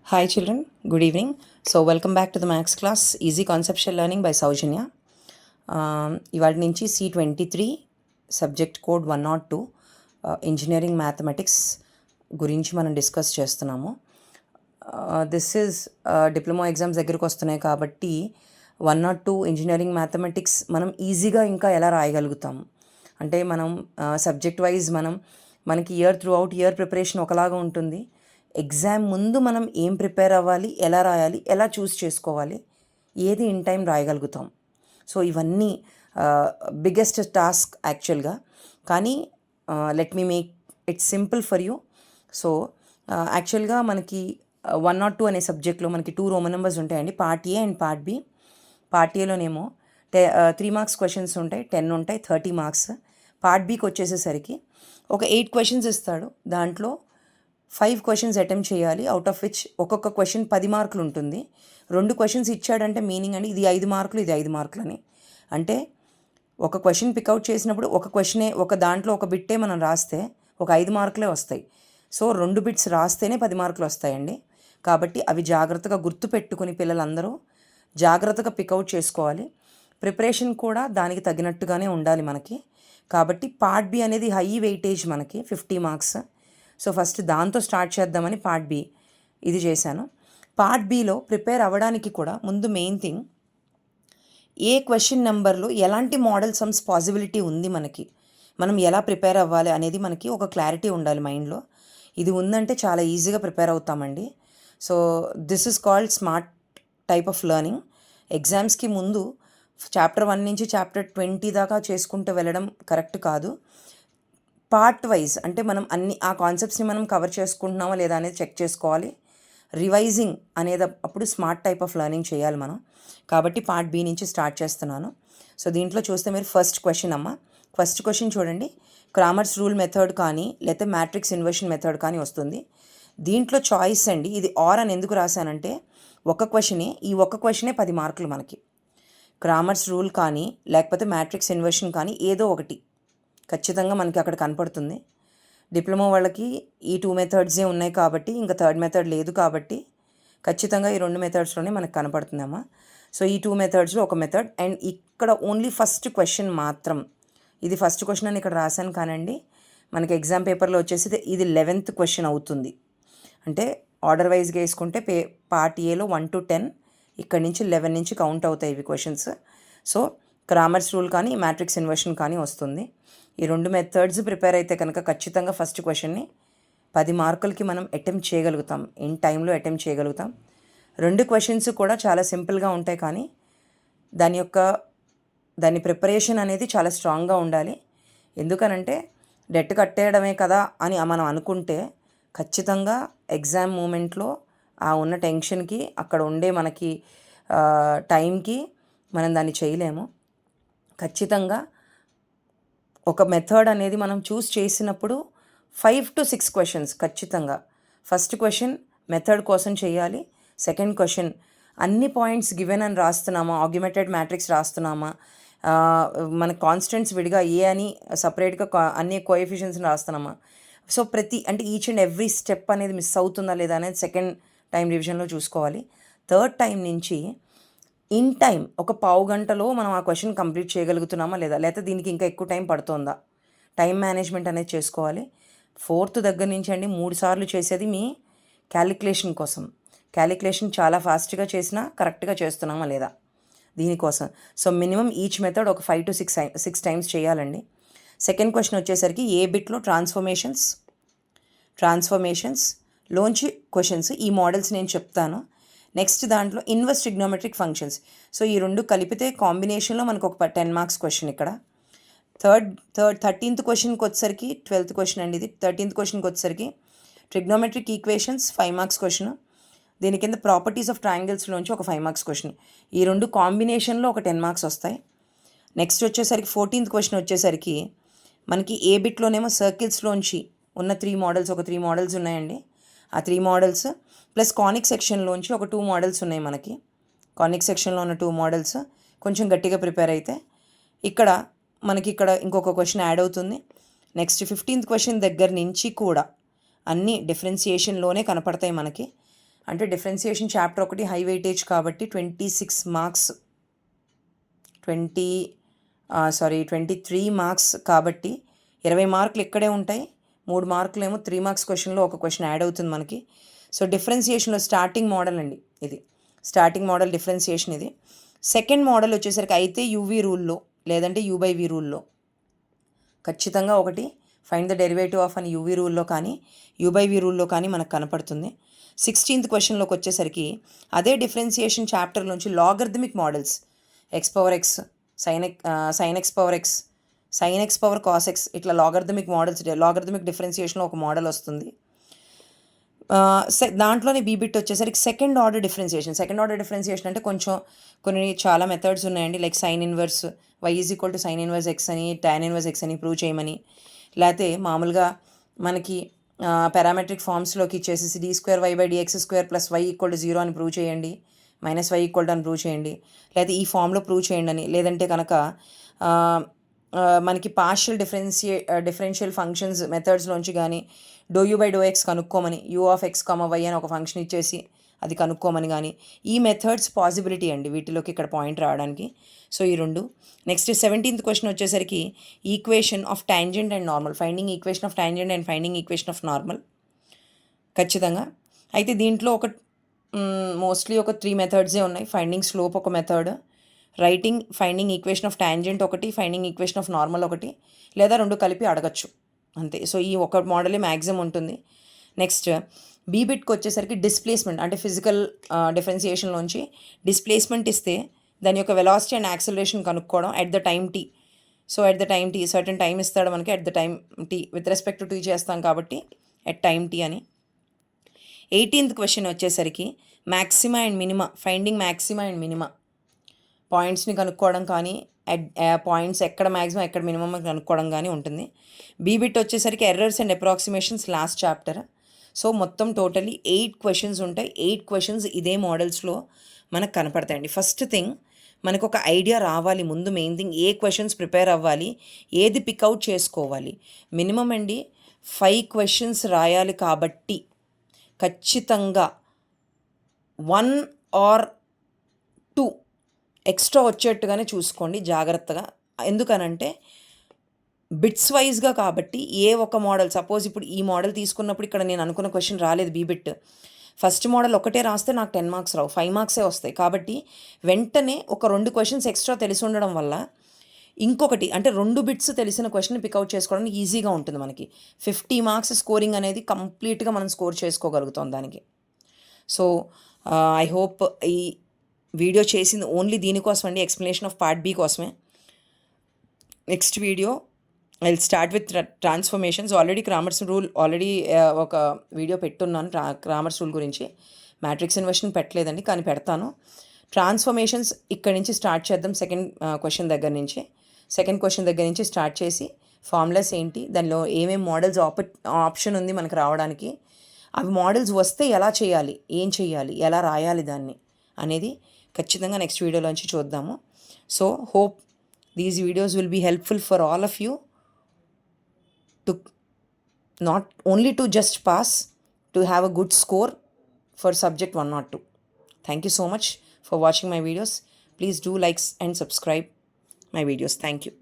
Hi children, good evening. So welcome back to the Maths class, Easy Conceptual Learning by Saujanya. ఇవాటి నుంచి C23 subject code 102 engineering mathematics గురించి మనం discuss చేస్తున్నాము. This is diploma exams దగ్గరికి వస్తున్నాయి కాబట్టి 102 engineering mathematics మనం ఈజీగా ఇంకా ఎలా రాయగలుగుతాము అంటే మనం సబ్జెక్ట్ వైజ్ మనకి year through out year preparation ఒకలాగా ఉంటుంది. ఎగ్జామ్ ముందు మనం ఏం ప్రిపేర్ అవ్వాలి, ఎలా రాయాలి, ఎలా చూస్ చేసుకోవాలి, ఏది ఇన్ టైం రాయగలుగుతాం. సో ఇవన్నీ బిగ్గెస్ట్ టాస్క్ యాక్చువల్గా. కానీ let me make it simple for you. So యాక్చువల్గా మనకి 102 అనే సబ్జెక్ట్లో మనకి 2 రోమన్ నెంబర్స్ ఉంటాయండి, part A and part B. Part ఏలోనేమో 3 మార్క్స్ క్వశ్చన్స్ ఉంటాయి, 10 ఉంటాయి, 30 మార్క్స్. పార్ట్ బికి వచ్చేసేసరికి ఒక 8 క్వశ్చన్స్ ఇస్తాడు, దాంట్లో 5 క్వశ్చన్స్ అటెంప్ట్ చేయాలి. అవుట్ ఆఫ్ విచ్ ఒక్కొక్క క్వశ్చన్ 10 మార్కులు ఉంటుంది. 2 క్వశ్చన్స్ ఇచ్చాడంటే మీనింగ్ అండి ఇది 5 మార్కులు, ఇది 5 మార్కులు అని. అంటే ఒక క్వశ్చన్ పికౌట్ చేసినప్పుడు ఒక క్వశ్చనే, ఒక దాంట్లో ఒక బిట్టే మనం రాస్తే ఒక 5 మార్కులే వస్తాయి. సో 2 బిట్స్ రాస్తేనే 10 మార్కులు వస్తాయండి. కాబట్టి అవి జాగ్రత్తగా గుర్తుపెట్టుకుని పిల్లలందరూ జాగ్రత్తగా పికౌట్ చేసుకోవాలి. ప్రిపరేషన్ కూడా దానికి తగినట్టుగానే ఉండాలి మనకి. కాబట్టి పార్ట్ బి అనేది హై వెయిటేజ్ మనకి 50 మార్క్స్. సో ఫస్ట్ దాంతో స్టార్ట్ చేద్దామని పార్ట్ బి ఇది చేశాను. పార్ట్ బిలో ప్రిపేర్ అవ్వడానికి కూడా ముందు మెయిన్ థింగ్ ఏ క్వశ్చన్ నెంబర్లో ఎలాంటి మోడల్ సమ్స్ పాసిబిలిటీ ఉంది, మనం ఎలా ప్రిపేర్ అవ్వాలి అనేది మనకి ఒక క్లారిటీ ఉండాలి మైండ్లో. ఇది ఉందంటే చాలా ఈజీగా ప్రిపేర్ అవుతామండి. So this is called smart type of learning. ఎగ్జామ్స్కి ముందు చాప్టర్ 1 నుంచి చాప్టర్ 20 దాకా చేసుకుంటూ వెళ్ళడం కరెక్ట్ కాదు. పార్ట్ వైజ్ అంటే మనం ఆ కాన్సెప్ట్స్ని మనం కవర్ చేసుకుంటున్నామా లేదా అనేది చెక్ చేసుకోవాలి. రివైజింగ్ అనేది అప్పుడు స్మార్ట్ టైప్ ఆఫ్ లెర్నింగ్ చేయాలి మనం. కాబట్టి పార్ట్ బి నుంచి స్టార్ట్ చేస్తున్నాను. సో దీంట్లో చూస్తే మీరు ఫస్ట్ క్వశ్చన్ చూడండి. క్రామర్స్ రూల్ మెథడ్ కానీ లేకపోతే మ్యాట్రిక్స్ ఇన్వర్షన్ మెథడ్ కానీ వస్తుంది. దీంట్లో చాయిస్ అండి, ఇది ఆర్ అని ఎందుకు రాశానంటే ఈ ఒక్క క్వశ్చనే 10 మార్కులు మనకి. క్రామర్స్ రూల్ కానీ లేకపోతే మ్యాట్రిక్స్ ఇన్వర్షన్ కానీ ఏదో ఒకటి ఖచ్చితంగా మనకి అక్కడ కనపడుతుంది. డిప్లొమా వాళ్ళకి ఈ 2 మెథడ్సే ఉన్నాయి కాబట్టి ఇంకా థర్డ్ మెథడ్ లేదు కాబట్టి ఖచ్చితంగా ఈ 2 మెథడ్స్లోనే మనకు కనపడుతుందమ్మా. సో ఈ 2 మెథడ్స్లో ఒక మెథడ్ అండ్ ఇక్కడ ఓన్లీ ఫస్ట్ క్వశ్చన్ మాత్రం, ఇది ఫస్ట్ క్వశ్చన్ అని ఇక్కడ రాశాను కానండి, మనకి ఎగ్జామ్ పేపర్లో వచ్చేసి ఇది 11th క్వశ్చన్ అవుతుంది. అంటే ఆర్డర్ వైజ్గా వేసుకుంటే పార్ట్ ఏలో 1 to 10, ఇక్కడ నుంచి 11 నుంచి కౌంట్ అవుతాయి ఇవి క్వశ్చన్స్. సో క్రామర్స్ రూల్ కానీ మ్యాట్రిక్స్ ఇన్వర్షన్ కానీ వస్తుంది. ఈ 2 మెథడ్స్ ప్రిపేర్ అయితే కనుక ఖచ్చితంగా ఫస్ట్ క్వశ్చన్ని 10 మార్కులకి మనం అటెంప్ట్ చేయగలుగుతాం, ఇన్ టైంలో అటెంప్ట్ చేయగలుగుతాం. 2 క్వశ్చన్స్ కూడా చాలా సింపుల్గా ఉంటాయి కానీ దాని ప్రిపరేషన్ అనేది చాలా స్ట్రాంగ్గా ఉండాలి. ఎందుకనంటే డెట్ కట్టేయడమే కదా అని మనం అనుకుంటే ఖచ్చితంగా ఎగ్జామ్ మూమెంట్లో ఆ ఉన్న టెన్షన్కి అక్కడ ఉండే మనకి టైంకి మనం దాన్ని చేయలేము. ఖచ్చితంగా ఒక మెథడ్ అనేది మనం చూస్ చేసినప్పుడు 5 to 6 క్వశ్చన్స్ ఖచ్చితంగా. ఫస్ట్ క్వశ్చన్ మెథడ్ కోసం చేయాలి. సెకండ్ క్వశ్చన్ అన్ని పాయింట్స్ గివెన్ అని రాస్తున్నామా, ఆగ్యుమెంటెడ్ మ్యాట్రిక్స్ రాస్తున్నామా, మన కాన్స్టెంట్స్ విడిగా ఏ అని సపరేట్గా అన్ని కోఎఫిషియన్స్ని రాస్తున్నామా. సో అంటే ఈచ్ అండ్ ఎవ్రీ స్టెప్ అనేది మిస్ అవుతుందా లేదా అనేది సెకండ్ టైం రివిజన్లో చూసుకోవాలి. థర్డ్ టైం నుంచి ఇన్ టైం ఒక పావు గంటలో మనం ఆ క్వశ్చన్ కంప్లీట్ చేయగలుగుతున్నామా లేదా, లేకపోతే దీనికి ఇంకా ఎక్కువ టైం పడుతుందా, టైం మేనేజ్మెంట్ అనేది చేసుకోవాలి. ఫోర్త్ దగ్గర నుంచి అండి 3 సార్లు చేసేది మీ క్యాలిక్యులేషన్ కోసం. క్యాలిక్యులేషన్ చాలా ఫాస్ట్గా చేసినా కరెక్ట్గా చేస్తున్నామా లేదా దీనికోసం. సో మినిమం ఈచ్ మెథడ్ ఒక 5 to 6 టైమ్స్ చేయాలండి. సెకండ్ క్వశ్చన్ వచ్చేసరికి ఏ బిట్లో ట్రాన్స్ఫర్మేషన్స్లోంచి క్వశ్చన్స్, ఈ మోడల్స్ నేను చెప్తాను. నెక్స్ట్ దాంట్లో ఇన్వర్స్ ట్రిగ్నోమెట్రిక్ ఫంక్షన్స్. సో ఈ 2 కలిపితే కాంబినేషన్లో మనకు ఒక 10 మార్క్స్ క్వశ్చన్ ఇక్కడ. 13th క్వశ్చన్కి వచ్చేసరికి 12th క్వశ్చన్ అండి ఇది. 13th క్వశ్చన్కి వచ్చేసరికి ట్రిగ్నోమెట్రిక్ ఈక్వేషన్స్ 5 మార్క్స్ క్వశ్చన్. దీని కింద ప్రాపర్టీస్ ఆఫ్ ట్రయాంగిల్స్లోంచి ఒక 5 మార్క్స్ క్వశ్చన్. ఈ 2 కాంబినేషన్లో ఒక 10 మార్క్స్ వస్తాయి. నెక్స్ట్ వచ్చేసరికి 14th క్వశ్చన్ వచ్చేసరికి మనకి ఏ బిట్లోనేమో సర్కిల్స్లోంచి ఉన్న 3 మోడల్స్, ఒక 3 మోడల్స్ ఉన్నాయండి. ఆ 3 మోడల్స్ ప్లస్ కానిక్ సెక్షన్లోంచి ఒక 2 మోడల్స్ ఉన్నాయి మనకి. కానిక్ సెక్షన్లో ఉన్న 2 మోడల్స్ కొంచెం గట్టిగా ప్రిపేర్ అయితే మనకి ఇక్కడ ఇంకొక క్వశ్చన్ యాడ్ అవుతుంది. నెక్స్ట్ 15th క్వశ్చన్ దగ్గర నుంచి కూడా అన్నీ డిఫరెన్సియేషన్లోనే కనపడతాయి మనకి. అంటే డిఫరెన్సియేషన్ చాప్టర్ ఒకటి హై వెయిటేజ్ కాబట్టి 26 మార్క్స్ 23 మార్క్స్ కాబట్టి 20 మార్కులు ఇక్కడే ఉంటాయి. 3 మార్కులు ఏమో 3 మార్క్స్ క్వశ్చన్లో ఒక క్వశ్చన్ యాడ్ అవుతుంది మనకి. సో డిఫరెన్సియేషన్లో స్టార్టింగ్ మోడల్ అండి ఇది, స్టార్టింగ్ మోడల్ డిఫరెన్సియేషన్ ఇది. సెకండ్ మోడల్ వచ్చేసరికి అయితే యూవీ రూల్లో లేదంటే యూ/వి రూల్లో ఖచ్చితంగా ఒకటి ఫైండ్ ద డెరివేటివ్ ఆఫ్ అని యూవీ రూల్లో కానీ యూ/వి రూల్లో కానీ మనకు కనపడుతుంది. 16th క్వశ్చన్లోకి వచ్చేసరికి అదే డిఫరెన్సియేషన్ చాప్టర్ నుంచి logarithmic models X power X, sine X power X, sine X power cos X, ఇట్లా లాగరిథమిక్ మోడల్స్, లాగరిథమిక్ డిఫరెన్సియేషన్లో ఒక మోడల్ వస్తుంది. దాంట్లోనే బీబిట్ వచ్చేసరికి second order differentiation. Second order differentiation అంటే కొన్ని చాలా మెథడ్స్ ఉన్నాయండి. Like sine inverse y sine inverse X అని, tan ఇన్వర్స్ ఎక్స్ అని ప్రూవ్ చేయమని, లేకపోతే మామూలుగా మనకి పారామెట్రిక్ ఫార్మ్స్లోకి ఇచ్చేసి d²y/dx² + y = 0 అని ప్రూవ్ చేయండి, -y = అని ప్రూవ్ చేయండి, లేకపోతే ఈ ఫామ్లో ప్రూవ్ చేయండి అని. లేదంటే కనుక మనకి పార్షియల్ డిఫరెన్షియల్ ఫంక్షన్స్ మెథడ్స్లోంచి కానీ ∂u/∂x కనుక్కోమని, u(x, y) అని ఒక ఫంక్షన్ ఇచ్చేసి అది కనుక్కోమని కానీ, ఈ మెథడ్స్ పాసిబిలిటీ అండి వీటిలోకి ఇక్కడ పాయింట్ రావడానికి. సో ఈ రెండు. నెక్స్ట్ 17th క్వశ్చన్ వచ్చేసరికి equation of tangent and normal, finding equation of tangent and finding equation of normal ఖచ్చితంగా. అయితే దీంట్లో మోస్ట్లీ ఒక 3 మెథడ్సే ఉన్నాయి. ఫైండింగ్ స్లోప్ ఒక method, finding equation of tangent ఒకటి, ఫైండింగ్ ఈక్వేషన్ ఆఫ్ నార్మల్ ఒకటి, లేదా 2 కలిపి అడగచ్చు అంతే. సో ఈ ఒక మోడలే మ్యాక్సిమం ఉంటుంది. నెక్స్ట్ బీబిట్కి వచ్చేసరికి డిస్ప్లేస్మెంట్ అంటే ఫిజికల్ డిఫరెన్సియేషన్లోంచి డిస్ప్లేస్మెంట్ ఇస్తే దాని యొక్క వెలాసిటీ అండ్ యాక్సలరేషన్ కనుక్కోవడం at the time T. So at the time T certain time ఇస్తాడు మనకి, at the time T with respect to T చేస్తాం కాబట్టి ఎట్ టైం టీ అని. 18th క్వశ్చన్ వచ్చేసరికి maxima and minima, finding maxima and minima, పాయింట్స్ని కనుక్కోవడం కానీ points ఎక్కడ మ్యాక్సిమం ఎక్కడ మినిమం కనుక్కోవడం కానీ ఉంటుంది. బీబిట్ వచ్చేసరికి errors and approximations last chapter. So మొత్తం టోటలీ 8 క్వశ్చన్స్ ఉంటాయి. 8 క్వశ్చన్స్ ఇదే మోడల్స్లో మనకు కనపడతాయండి. ఫస్ట్ థింగ్ మనకు ఒక ఐడియా రావాలి ముందు, మెయిన్ థింగ్ ఏ క్వశ్చన్స్ ప్రిపేర్ అవ్వాలి, ఏది పికౌట్ చేసుకోవాలి. మినిమం అండి 5 క్వశ్చన్స్ రాయాలి కాబట్టి ఖచ్చితంగా 1 or 2 ఎక్స్ట్రా వచ్చేట్టుగానే చూసుకోండి జాగ్రత్తగా. ఎందుకనంటే బిట్స్ వైజ్గా కాబట్టి ఏ ఒక మోడల్, సపోజ్ ఇప్పుడు ఈ మోడల్ తీసుకున్నప్పుడు ఇక్కడ నేను అనుకున్న క్వశ్చన్ రాలేదు బీబిట్, ఫస్ట్ మోడల్ ఒకటే రాస్తే నాకు 10 మార్క్స్ రావు, 5 మార్క్సే వస్తాయి. కాబట్టి వెంటనే ఒక 2 క్వశ్చన్స్ ఎక్స్ట్రా తెలిసి ఉండడం వల్ల ఇంకొకటి అంటే 2 బిట్స్ తెలిసిన క్వశ్చన్ పికౌట్ చేసుకోవడానికి ఈజీగా ఉంటుంది మనకి. 50 మార్క్స్ స్కోరింగ్ అనేది కంప్లీట్గా మనం స్కోర్ చేసుకోగలుగుతాం దానికి. సో ఐ హోప్ ఈ వీడియో చేసింది ఓన్లీ దీనికోసం అండి, ఎక్స్ప్లెనేషన్ ఆఫ్ పార్ట్ బి కోసమే. Next video I will start with transformations. Already Cramer's rule ఒక వీడియో పెట్టున్నాను క్రామర్స్ రూల్ గురించి. మ్యాట్రిక్స్ ఇన్వర్షన్ పెట్టలేదండి కానీ పెడతాను. ట్రాన్స్ఫర్మేషన్స్ ఇక్కడి నుంచి స్టార్ట్ చేద్దాం. సెకండ్ క్వశ్చన్ దగ్గర నుంచి స్టార్ట్ చేసి ఫార్ములాస్ ఏంటి, దానిలో ఏమేమి మోడల్స్ ఆప్షన్ ఉంది మనకు రావడానికి, అవి మోడల్స్ వస్తే ఎలా చేయాలి, ఏం చేయాలి, ఎలా రాయాలి దాన్ని అనేది ఖచ్చితంగా నెక్స్ట్ వీడియోలోంచి చూద్దాము. So hope these videos will be helpful for all of you to not only to just pass, to have a good score for subject 1 or 2. Thank you so much for watching my videos. Please do like and subscribe my videos. Thank you.